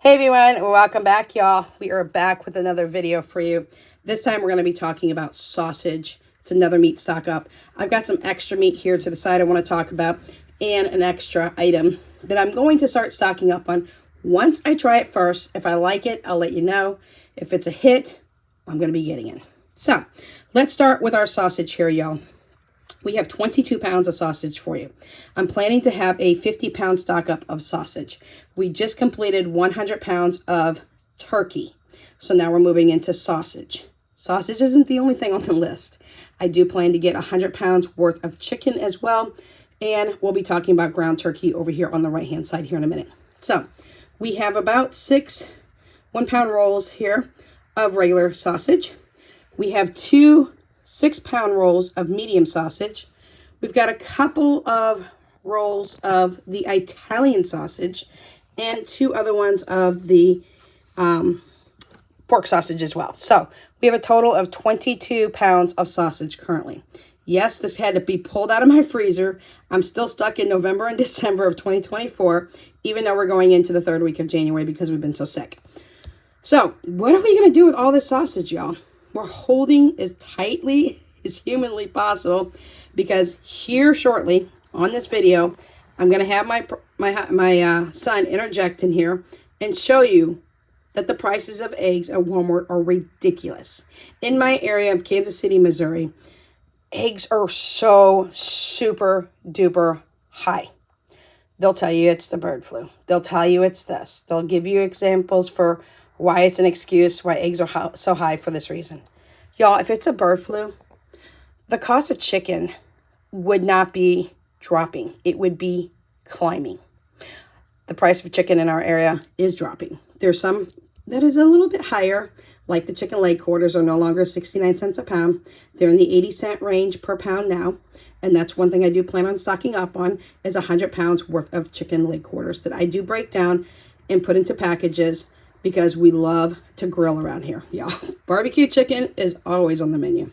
Hey everyone, welcome back y'all. We are back with another video for you. This time we're going to be talking about sausage. It's another meat stock up. I've got some extra meat here to the side I want to talk about and an extra item that I'm going to start stocking up on once I try it first. If I like it, I'll let you know. If it's a hit, I'm going to be getting it. So let's start with our sausage here, y'all. We have 22 pounds of sausage for you. I'm planning to have a 50-pound stock up of sausage. We just completed 100 pounds of turkey. So now we're moving into sausage. Sausage isn't the only thing on the list. I do plan to get 100 pounds worth of chicken as well. And we'll be talking about ground turkey over here on the right-hand side here in a minute. So we have about 6 1-pound rolls here of regular sausage. We have 2 6-pound rolls of medium sausage. We've got a couple of rolls of the Italian sausage and 2 other ones of the pork sausage as well. So we have a total of 22 pounds of sausage currently. Yes, this had to be pulled out of my freezer. I'm still stuck in November and December of 2024, even though we're going into the 3rd week of January because we've been so sick. So what are we going to do with all this sausage, y'all? We're holding as tightly as humanly possible because here shortly on this video, I'm going to have my son interject in here and show you that the prices of eggs at Walmart are ridiculous. In my area of Kansas City, Missouri, eggs are so super duper high. They'll tell you it's the bird flu. They'll tell you it's this. They'll give you examples for why it's an excuse, why eggs are so high for this reason. Y'all, if it's a bird flu, the cost of chicken would not be dropping. It would be climbing. The price of chicken in our area is dropping. There's some that is a little bit higher, like the chicken leg quarters are no longer 69 cents a pound. They're in the 80-cent range per pound now. And that's one thing I do plan on stocking up on is 100 pounds worth of chicken leg quarters that I do break down and put into packages because we love to grill around here, y'all. Barbecue chicken is always on the menu.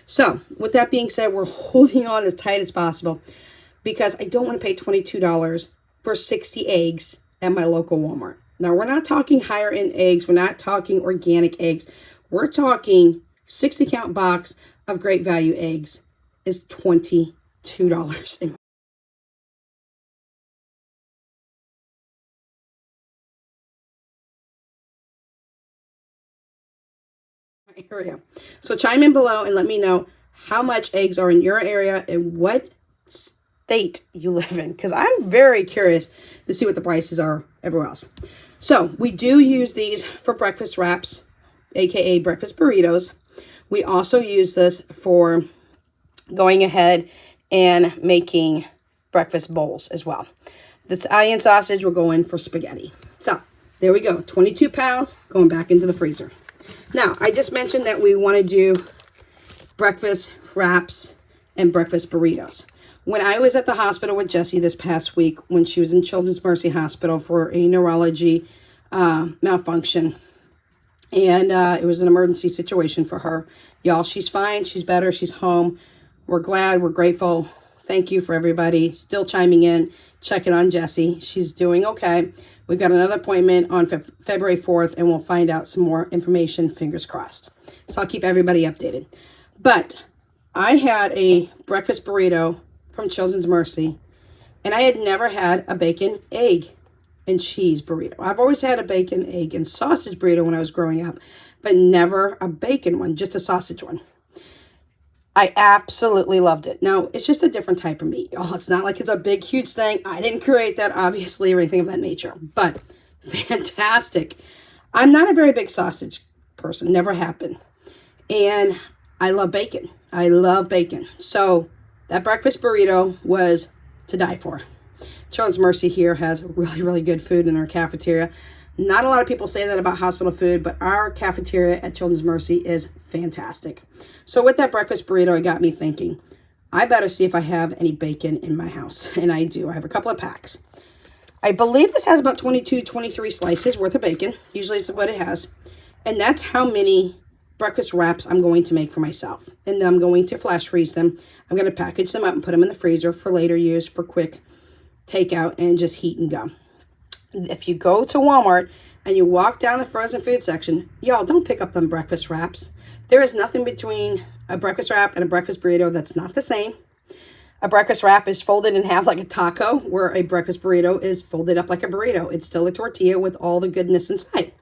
So with that being said, we're holding on as tight as possible because I don't want to pay $22 for 60 eggs at my local Walmart. Now, we're not talking higher end eggs. We're not talking organic eggs. We're talking 60 count box of great value eggs is $22. Area. So chime in below and let me know how much eggs are in your area and what state you live in, because I'm very curious to see what the prices are everywhere else. So we do use these for breakfast wraps, aka breakfast burritos. We also use this for going ahead and making breakfast bowls as well. The Italian sausage will go in for spaghetti. So there we go, 22 pounds going back into the freezer. Now, I just mentioned that we want to do breakfast wraps and breakfast burritos. When I was at the hospital with Jessie this past week, when she was in Children's Mercy Hospital for a neurology malfunction, and it was an emergency situation for her. Y'all, she's fine. She's better. She's home. We're glad. We're grateful. Thank you for everybody still chiming in, checking on Jessie. She's doing okay. We've got another appointment on February 4th, and we'll find out some more information, fingers crossed. So I'll keep everybody updated. But I had a breakfast burrito from Children's Mercy, and I had never had a bacon, egg, and cheese burrito. I've always had a bacon, egg, and sausage burrito when I was growing up, but never a bacon one, just a sausage one. I absolutely loved it. Now, it's just a different type of meat, y'all. It's not like it's a big, huge thing. I didn't create that, obviously, or anything of that nature, but fantastic. I'm not a very big sausage person, never have been. And I love bacon. I love bacon. So that breakfast burrito was to die for. Children's Mercy here has really, really good food in our cafeteria. Not a lot of people say that about hospital food, but our cafeteria at Children's Mercy is fantastic. So with that breakfast burrito, it got me thinking, I better see if I have any bacon in my house. And I do. I have a couple of packs. I believe this has about 22, 23 slices worth of bacon. Usually it's what it has. And that's how many breakfast wraps I'm going to make for myself. And then I'm going to flash freeze them. I'm going to package them up and put them in the freezer for later use for quick takeout and just heat and go. If you go to Walmart, and you walk down the frozen food section, y'all don't pick up them breakfast wraps. There is nothing between a breakfast wrap and a breakfast burrito that's not the same. A breakfast wrap is folded in half like a taco, where a breakfast burrito is folded up like a burrito. It's still a tortilla with all the goodness inside.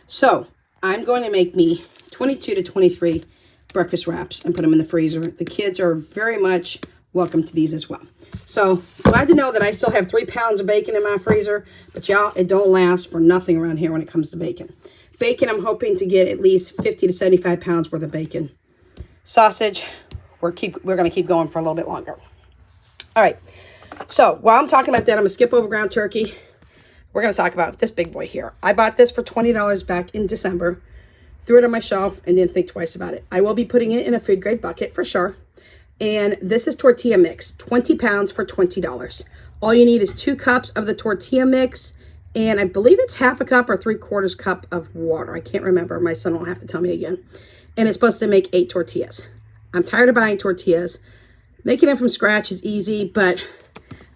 So I'm going to make me 22 to 23 breakfast wraps and put them in the freezer. The kids are very much welcome to these as well. So glad to know that I still have 3 pounds of bacon in my freezer, but y'all, it don't last for nothing around here when it comes to bacon. Bacon, I'm hoping to get at least 50 to 75 pounds worth of bacon. Sausage, we're going to keep going for a little bit longer. All right, so while I'm talking about that, I'm going to skip over ground turkey. We're going to talk about this big boy here. I bought this for $20 back in December, threw it on my shelf, and didn't think twice about it. I will be putting it in a food grade bucket for sure. And this is tortilla mix, 20 pounds for $20. All you need is 2 cups of the tortilla mix, and I believe it's half a cup or 3/4 cup of water. I can't remember. My son will have to tell me again. And it's supposed to make 8 tortillas. I'm tired of buying tortillas. Making them from scratch is easy, but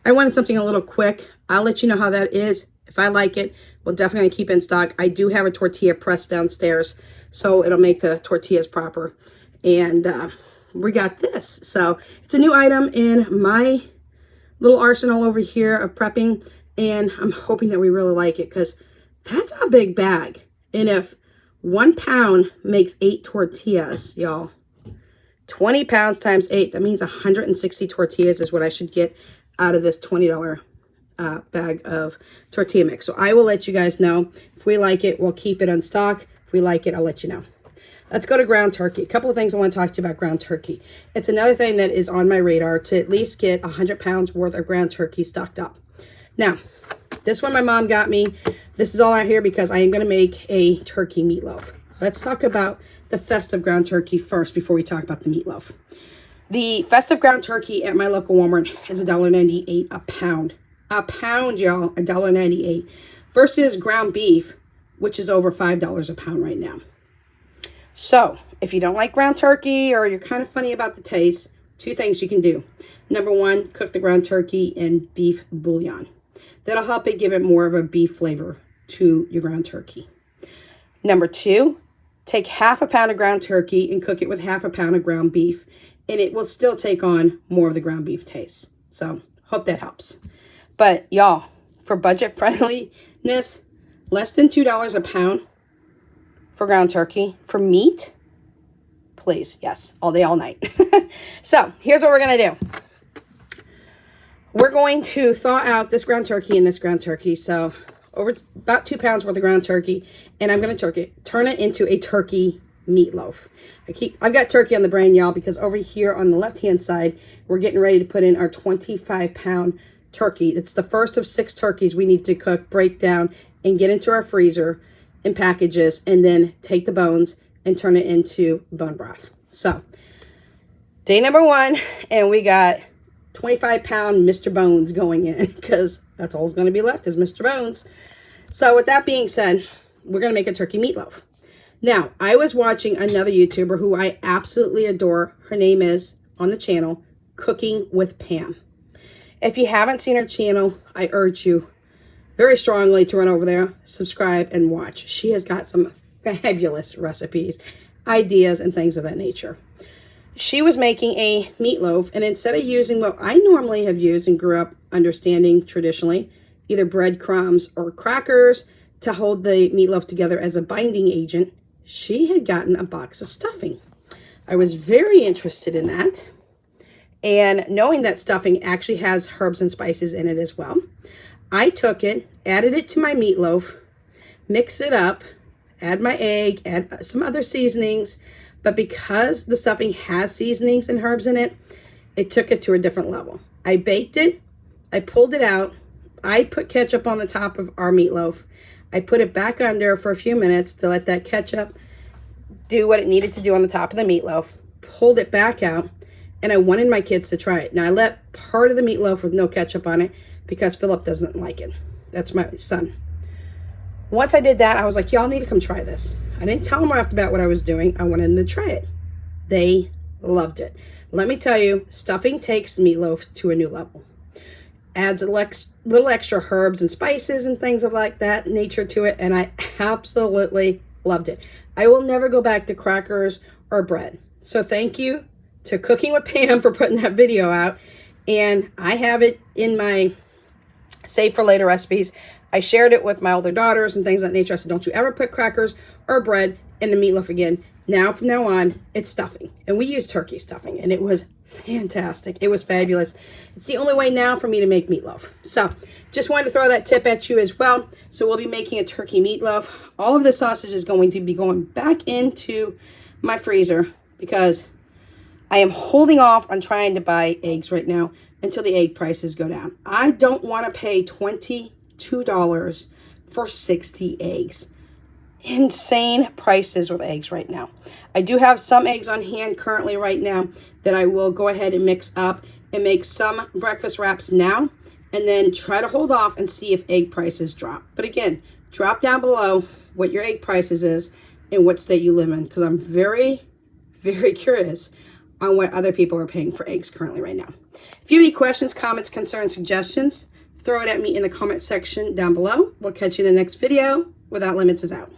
I wanted something a little quick. I'll let you know how that is. If I like it, we'll definitely keep it in stock. I do have a tortilla press downstairs, so it'll make the tortillas proper. And we got this. So it's a new item in my little arsenal over here of prepping, and I'm hoping that we really like it because that's a big bag. And if 1 pound makes 8 tortillas, y'all, 20 pounds times 8, that means 160 tortillas is what I should get out of this $20 bag of tortilla mix. So I will let you guys know. If we like it, we'll keep it on stock. If we like it, I'll let you know. Let's go to ground turkey. A couple of things I want to talk to you about ground turkey. It's another thing that is on my radar to at least get 100 pounds worth of ground turkey stocked up. Now, this one my mom got me. This is all out here because I am going to make a turkey meatloaf. Let's talk about the festive ground turkey first before we talk about the meatloaf. The festive ground turkey at my local Walmart is $1.98 a pound. A pound, y'all, $1.98 versus ground beef, which is over $5 a pound right now. So if you don't like ground turkey or you're kind of funny about the taste, 2 things you can do. Number 1, cook the ground turkey in beef bouillon. That'll help it give it more of a beef flavor to your ground turkey. Number 2, take half a pound of ground turkey and cook it with half a pound of ground beef, and it will still take on more of the ground beef taste. So hope that helps. But y'all, for budget friendliness, less than $2 a pound for ground turkey. For meat, please, yes, all day, all night. So here's what we're going to do. We're going to thaw out this ground turkey and this ground turkey. So over about 2 pounds worth of ground turkey, and I'm going to turn it into a turkey meatloaf. I've got turkey on the brain, y'all, because over here on the left-hand side, we're getting ready to put in our 25-pound turkey. It's the first of 6 turkeys we need to cook, break down, and get into our freezer in packages, and then take the bones and turn it into bone broth. So, day number 1, and we got 25-pound Mr. Bones going in, because that's all that's going to be left is Mr. Bones. So with that being said, we're going to make a turkey meatloaf. Now, I was watching another YouTuber who I absolutely adore. Her name is, on the channel, Cooking with Pam. If you haven't seen her channel, I urge you very strongly to run over there, subscribe, and watch. She has got some fabulous recipes, ideas, and things of that nature. She was making a meatloaf, and instead of using what I normally have used and grew up understanding traditionally, either breadcrumbs or crackers to hold the meatloaf together as a binding agent, she had gotten a box of stuffing. I was very interested in that, and knowing that stuffing actually has herbs and spices in it as well, I took it, added it to my meatloaf, mixed it up, add my egg, add some other seasonings, but because the stuffing has seasonings and herbs in it, it took it to a different level. I baked it, I pulled it out, I put ketchup on the top of our meatloaf, I put it back under for a few minutes to let that ketchup do what it needed to do on the top of the meatloaf, pulled it back out, and I wanted my kids to try it. Now, I let part of the meatloaf with no ketchup on it because Philip doesn't like it. That's my son. Once I did that, I was like, y'all need to come try this. I didn't tell them right off the bat what I was doing. I wanted them to try it. They loved it. Let me tell you, stuffing takes meatloaf to a new level. Adds little extra herbs and spices and things of like that nature to it, and I absolutely loved it. I will never go back to crackers or bread. So thank you to Cooking with Pam for putting that video out, and I have it in my save for later recipes. I shared it with my older daughters and things of that nature. I said, don't you ever put crackers or bread in the meatloaf again. Now, from now on, it's stuffing. And we use turkey stuffing, and it was fantastic. It was fabulous. It's the only way now for me to make meatloaf. So, just wanted to throw that tip at you as well. So, we'll be making a turkey meatloaf. All of the sausage is going to be going back into my freezer because I am holding off on trying to buy eggs right now until the egg prices go down. I don't want to pay $22 for 60 eggs. Insane prices with eggs right now. I do have some eggs on hand currently right now that I will go ahead and mix up and make some breakfast wraps now, and then try to hold off and see if egg prices drop. But again, drop down below what your egg prices is and what state you live in, because I'm very, very curious on what other people are paying for eggs currently right now. If you have any questions, comments, concerns, suggestions, throw it at me in the comment section down below. We'll catch you in the next video. Without Limits is out.